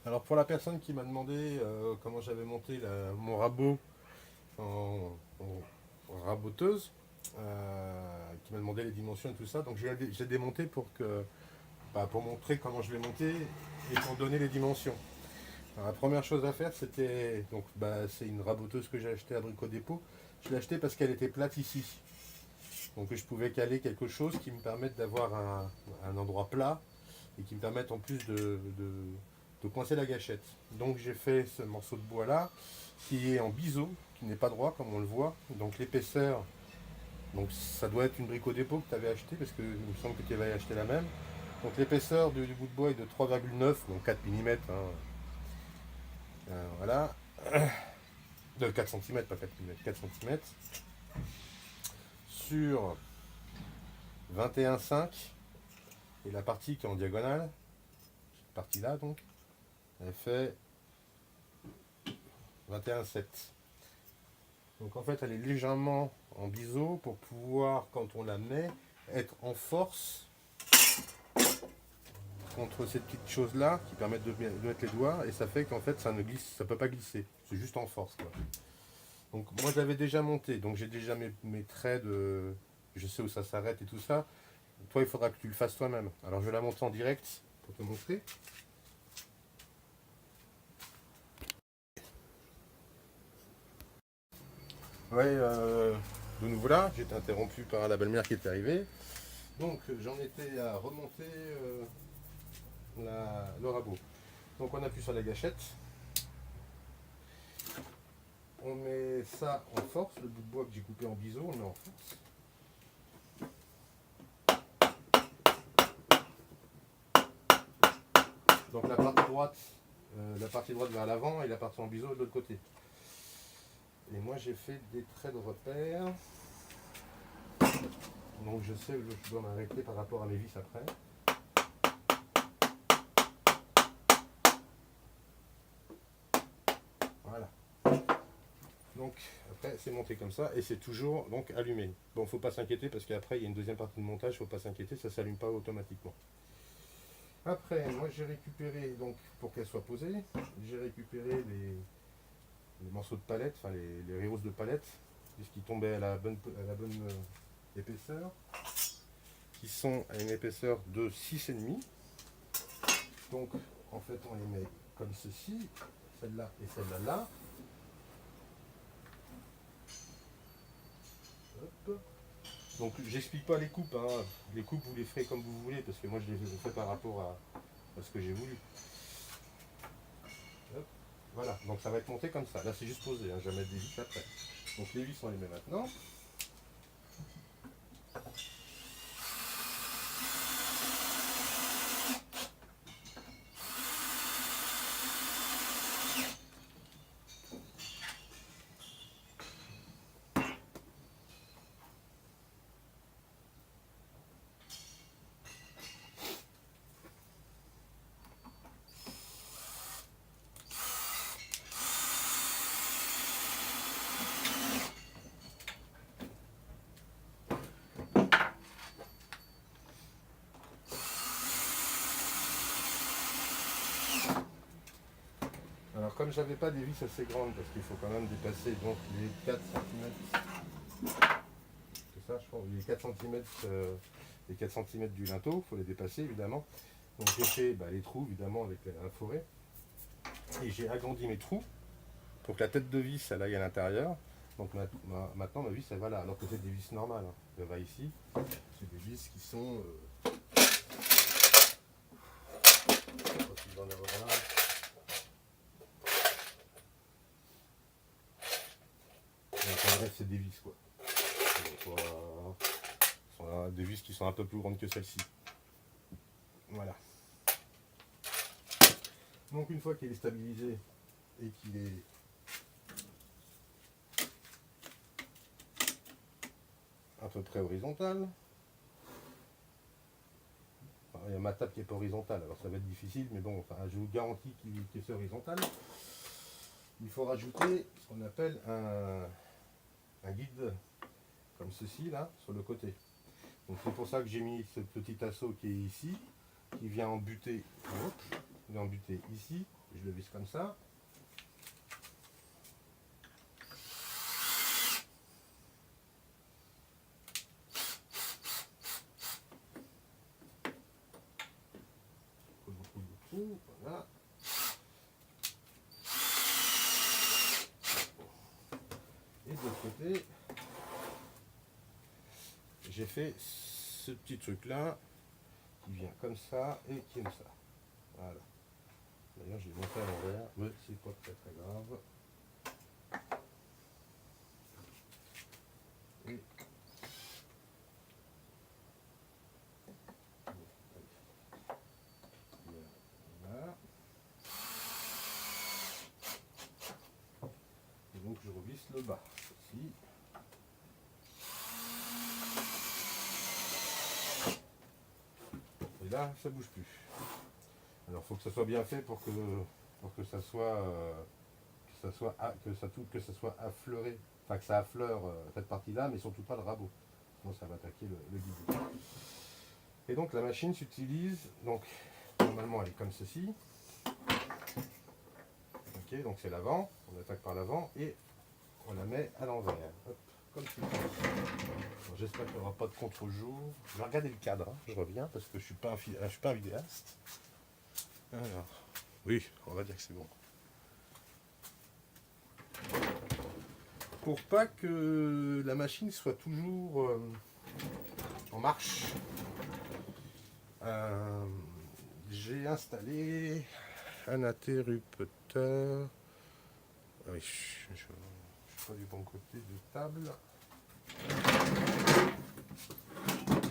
Alors pour la personne qui m'a demandé comment j'avais monté mon rabot en raboteuse, qui m'a demandé les dimensions et tout ça, donc j'ai démonté pour montrer comment je l'ai monté et pour donner les dimensions. Alors, la première chose à faire, c'est une raboteuse que j'ai achetée à Brico Dépôt. Je l'ai achetée parce qu'elle était plate ici. Donc je pouvais caler quelque chose qui me permette d'avoir un endroit plat et qui me permette en plus de coincer la gâchette. Donc j'ai fait ce morceau de bois là qui est en biseau, qui n'est pas droit comme on le voit. Donc l'épaisseur, donc ça doit être une Brico Dépôt que tu avais acheté parce qu'il me semble que tu avais acheté la même. Donc l'épaisseur du bout de bois est de 3,9, donc 4 mm. Voilà. De 4 cm, pas 4 mm, 4 cm. Sur 21,5. Et la partie qui est en diagonale, cette partie là donc, elle fait 21,7. Donc en fait elle est légèrement en biseau pour pouvoir, quand on la met, être en force contre cette petite chose là qui permettent de mettre les doigts, et ça fait qu'en fait ça ne glisse, ça peut pas glisser, c'est juste en force quoi. Donc moi je l'avais déjà monté, donc j'ai déjà mes traits de, je sais où ça s'arrête et tout ça. Toi il faudra que tu le fasses toi-même. Alors je vais la monter en direct pour te montrer. Ouais, de nouveau là, j'ai été interrompu par la belle-mère qui est arrivée. Donc j'en étais à remonter le rabot. Donc on appuie sur la gâchette. On met ça en force, le bout de bois que j'ai coupé en biseau, on le met en force. Donc la partie droite vers l'avant et la partie en biseau de l'autre côté. Et moi j'ai fait des traits de repère. Donc je sais où je dois m'arrêter par rapport à mes vis après. Voilà. Donc après c'est monté comme ça et c'est toujours donc allumé. Bon, faut pas s'inquiéter parce qu'après il y a une deuxième partie de montage, faut pas s'inquiéter, ça s'allume pas automatiquement. Après, moi j'ai récupéré, donc pour qu'elle soit posée, j'ai récupéré les morceaux de palette, enfin les rehausses de palette, puisqu'ils tombaient à la bonne épaisseur, qui sont à une épaisseur de 6,5. Donc en fait on les met comme ceci, celle-là et celle-là là. Hop. Donc j'explique pas les coupes, hein. Les coupes vous les ferez comme vous voulez, parce que moi je les ai fait par rapport à ce que j'ai voulu. Hop. Voilà, donc ça va être monté comme ça. Là c'est juste posé, hein. Je vais mettre des vis après. Donc les vis on les met maintenant. Alors comme j'avais pas des vis assez grandes, parce qu'il faut quand même dépasser donc les 4 cm, c'est ça je pense, les 4 cm, les 4 cm du linteau, il faut les dépasser évidemment. Donc j'ai fait les trous évidemment avec un forêt, et j'ai agrandi mes trous pour que la tête de vis elle aille à l'intérieur. Donc maintenant ma vis elle va là, alors que c'est des vis normales, hein. Elle va ici, c'est des vis qui sont... bref, c'est des vis quoi. Donc, voilà. Des vis qui sont un peu plus grandes que celle-ci. Voilà. Donc une fois qu'il est stabilisé et qu'il est à peu près horizontal, il y a ma table qui n'est pas horizontale, alors ça va être difficile, mais bon, enfin, je vous garantis qu'il est horizontal. Il faut rajouter ce qu'on appelle un guide comme ceci là sur le côté. Donc c'est pour ça que j'ai mis ce petit assaut qui est ici, qui vient en butée. Hop. d'embuter ici, je le visse comme ça. Voilà. Et de l'autre côté, j'ai fait ce petit truc là qui vient comme ça et qui est comme ça. Voilà. D'ailleurs, je l'ai monté à l'envers, mais c'est pas très grave. Et voilà. Et donc je revisse le bas ici. Et là, ça bouge plus. Alors, il faut que ça soit bien fait pour que ça soit que ça soit affleuré, enfin que ça affleure cette partie-là, mais surtout pas le rabot. Sinon, ça va attaquer le guidon. Et donc, la machine s'utilise. Donc, normalement, elle est comme ceci. Ok, donc c'est l'avant. On attaque par l'avant et on la met à l'envers. Hop, comme ceci. J'espère qu'il n'y aura pas de contre-jour. Je vais regarder le cadre. Hein. Je reviens parce que je suis pas un vidéaste. Alors, oui, on va dire que c'est bon. Pour pas que la machine soit toujours en marche, j'ai installé un interrupteur. Oui, je ne suis pas du bon côté de table.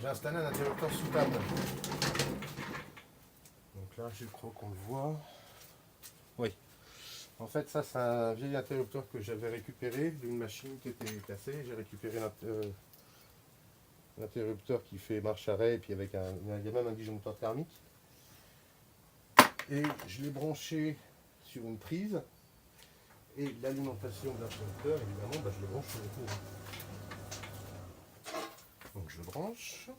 J'ai installé un interrupteur sous table. Donc là, je crois qu'on le voit. Oui. En fait, ça, c'est un vieil interrupteur que j'avais récupéré d'une machine qui était cassée. J'ai récupéré l'interrupteur qui fait marche-arrêt et puis avec il y a même un disjoncteur thermique. Et je l'ai branché sur une prise. Et l'alimentation de l'interrupteur, évidemment, je le branche sur le courant. Donc je le branche.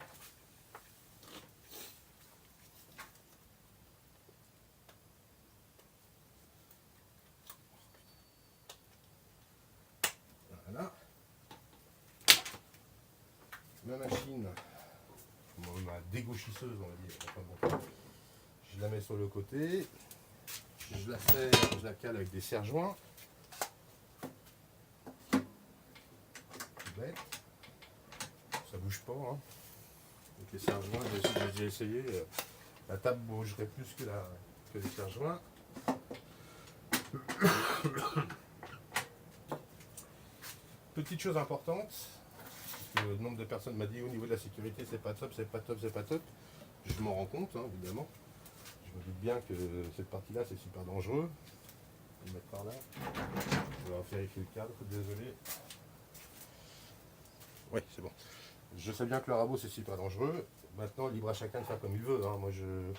Voilà. Ma machine, ma dégauchisseuse, on va dire. Enfin, bon, je la mets sur le côté. Je la serre, je la cale avec des serre-joints. Bête. Ça bouge pas. Hein. Avec les serre-joints, j'ai essayé. La table bougerait plus que les serre-joints. Petite chose importante, parce que le nombre de personnes m'a dit au niveau de la sécurité c'est pas top, c'est pas top, c'est pas top. Je m'en rends compte, hein, évidemment. Je me doute bien que cette partie-là c'est super dangereux. Je vais le mettre par là. Je vais vérifier le cadre, désolé. Oui, c'est bon. Je sais bien que le rabot c'est super dangereux. Maintenant, libre à chacun de faire comme il veut. Hein. Moi je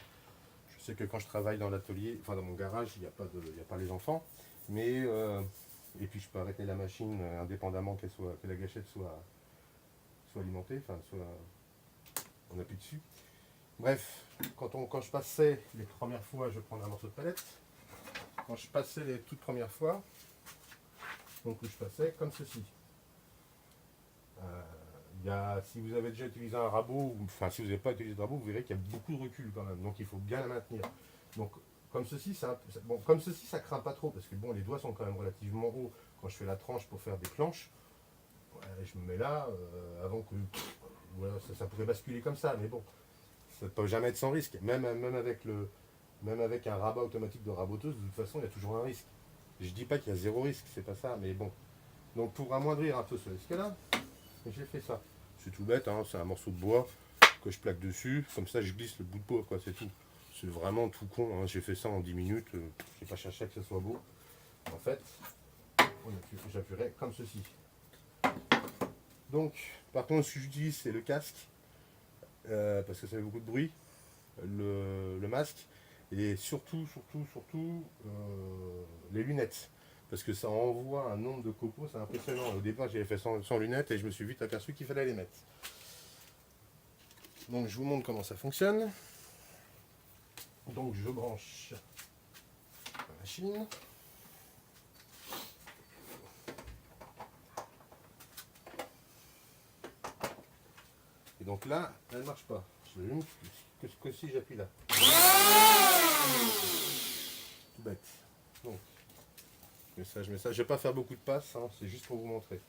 sais que quand je travaille dans l'atelier, enfin dans mon garage, il n'y a pas les enfants. Mais et puis je peux arrêter la machine indépendamment que la gâchette soit alimentée, enfin on appuie dessus. Bref, quand je passais les premières fois, je prenais un morceau de palette. Quand je passais les toutes premières fois, donc je passais comme ceci. Si vous avez déjà utilisé un rabot, enfin si vous n'avez pas utilisé de rabot, vous verrez qu'il y a beaucoup de recul quand même, donc il faut bien la maintenir. Donc comme ceci, ça craint pas trop, parce que bon, les doigts sont quand même relativement hauts. Quand je fais la tranche pour faire des planches, ouais, je me mets là, avant que voilà, ça pourrait basculer comme ça, mais bon, ça ne peut jamais être sans risque. Même avec un rabat automatique de raboteuse, de toute façon, il y a toujours un risque. Je dis pas qu'il y a zéro risque, c'est pas ça, mais bon. Donc pour amoindrir un peu ce risque-là, j'ai fait ça. C'est tout bête, hein, c'est un morceau de bois que je plaque dessus, comme ça je glisse le bout de bois, quoi, c'est tout. C'est vraiment tout con, hein. J'ai fait ça en 10 minutes, j'ai pas cherché à que ce soit beau. En fait, j'appuierai comme ceci. Donc, par contre, ce que j'utilise, c'est le casque, parce que ça fait beaucoup de bruit, le masque, et surtout, les lunettes. Parce que ça envoie un nombre de copeaux, c'est impressionnant. Au départ, j'avais fait sans lunettes et je me suis vite aperçu qu'il fallait les mettre. Donc, je vous montre comment ça fonctionne. Donc je branche la machine. Et donc là, elle ne marche pas. Je l'allume que si j'appuie là. Tout bête. Donc, message. Je ne vais pas faire beaucoup de passes, hein, c'est juste pour vous montrer.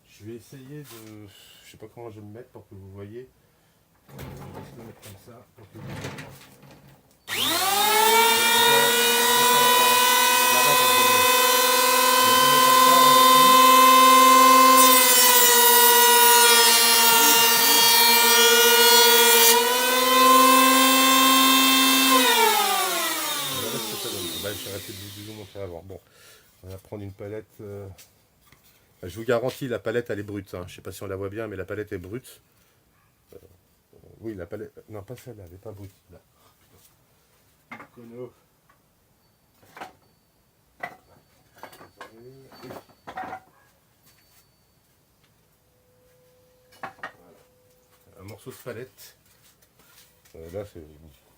Je vais essayer de... Je sais pas comment je vais me mettre pour que vous voyez. Je vais essayer de me mettre comme ça pour que vous voyez. J'ai arrêté de vous montrer avant. Bon, on va prendre une palette. Je vous garantis, la palette elle est brute. Hein. Je ne sais pas si on la voit bien, mais la palette est brute. Oui, la palette. Non, pas celle-là, elle n'est pas brute. Là. Cono. Voilà. Un morceau de palette. Là, c'est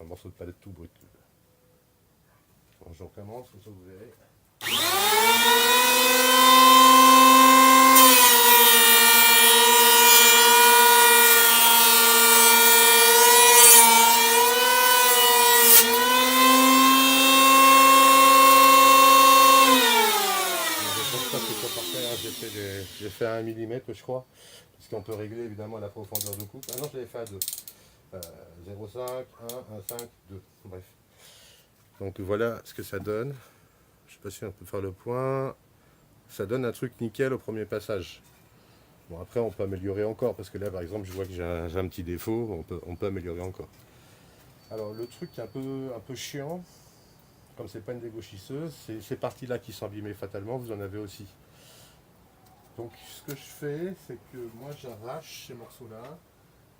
un morceau de palette tout brut. Bon, je recommence, comme ça vous verrez. J'ai fait à 1 mm je crois, parce qu'on peut régler évidemment la profondeur de coupe. Ah non, je l'avais fait à 2. 0,5, 1, 1,5, 2. Bref. Donc voilà ce que ça donne. Je sais pas si on peut faire le point. Ça donne un truc nickel au premier passage. Bon, après on peut améliorer encore, parce que là par exemple je vois que j'ai un petit défaut, on peut améliorer encore. Alors le truc un peu chiant, comme c'est pas une dégauchisseuse, c'est ces parties là qui sont abîmées fatalement, vous en avez aussi. Donc ce que je fais, c'est que moi j'arrache ces morceaux-là,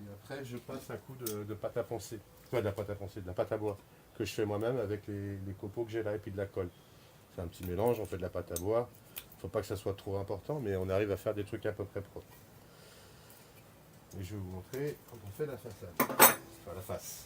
et après je passe un coup de pâte à poncer, de la pâte à poncer, de la pâte à bois, que je fais moi-même avec les copeaux que j'ai là et puis de la colle. C'est un petit mélange, on fait de la pâte à bois, il ne faut pas que ça soit trop important, mais on arrive à faire des trucs à peu près propres. Et je vais vous montrer comment on fait la façade, enfin la face.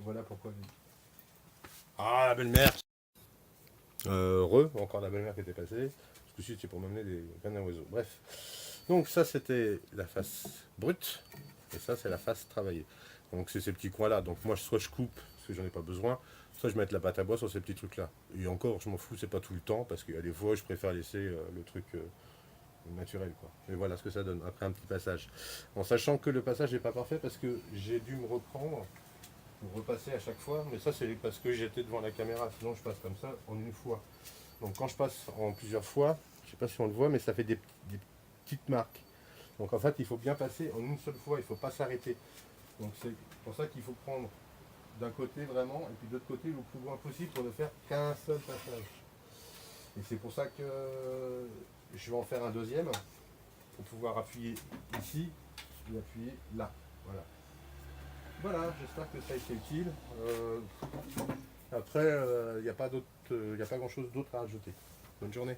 Voilà pourquoi. Ah, la belle-mère. Encore la belle-mère qui était passée. Ce coup-ci, c'est pour m'amener des graines à oiseaux. Bref. Donc ça, c'était la face brute. Et ça, c'est la face travaillée. Donc c'est ces petits coins-là. Donc moi, soit je coupe, parce que j'en ai pas besoin, soit je mets de la pâte à bois sur ces petits trucs-là. Et encore, je m'en fous, c'est pas tout le temps, parce qu'il y a des fois, je préfère laisser le truc naturel, quoi. Et voilà ce que ça donne, après un petit passage. En sachant que le passage n'est pas parfait, parce que j'ai dû me reprendre pour repasser à chaque fois, mais ça c'est parce que j'étais devant la caméra, sinon je passe comme ça en une fois. Donc quand je passe en plusieurs fois, je ne sais pas si on le voit, mais ça fait des petites marques. Donc en fait il faut bien passer en une seule fois, il ne faut pas s'arrêter. Donc c'est pour ça qu'il faut prendre d'un côté vraiment, et puis de l'autre côté le plus loin possible pour ne faire qu'un seul passage. Et c'est pour ça que je vais en faire un deuxième, pour pouvoir appuyer ici, et appuyer là. Voilà. Voilà, j'espère que ça a été utile. Après, il n'y a pas grand chose d'autre à ajouter. Bonne journée.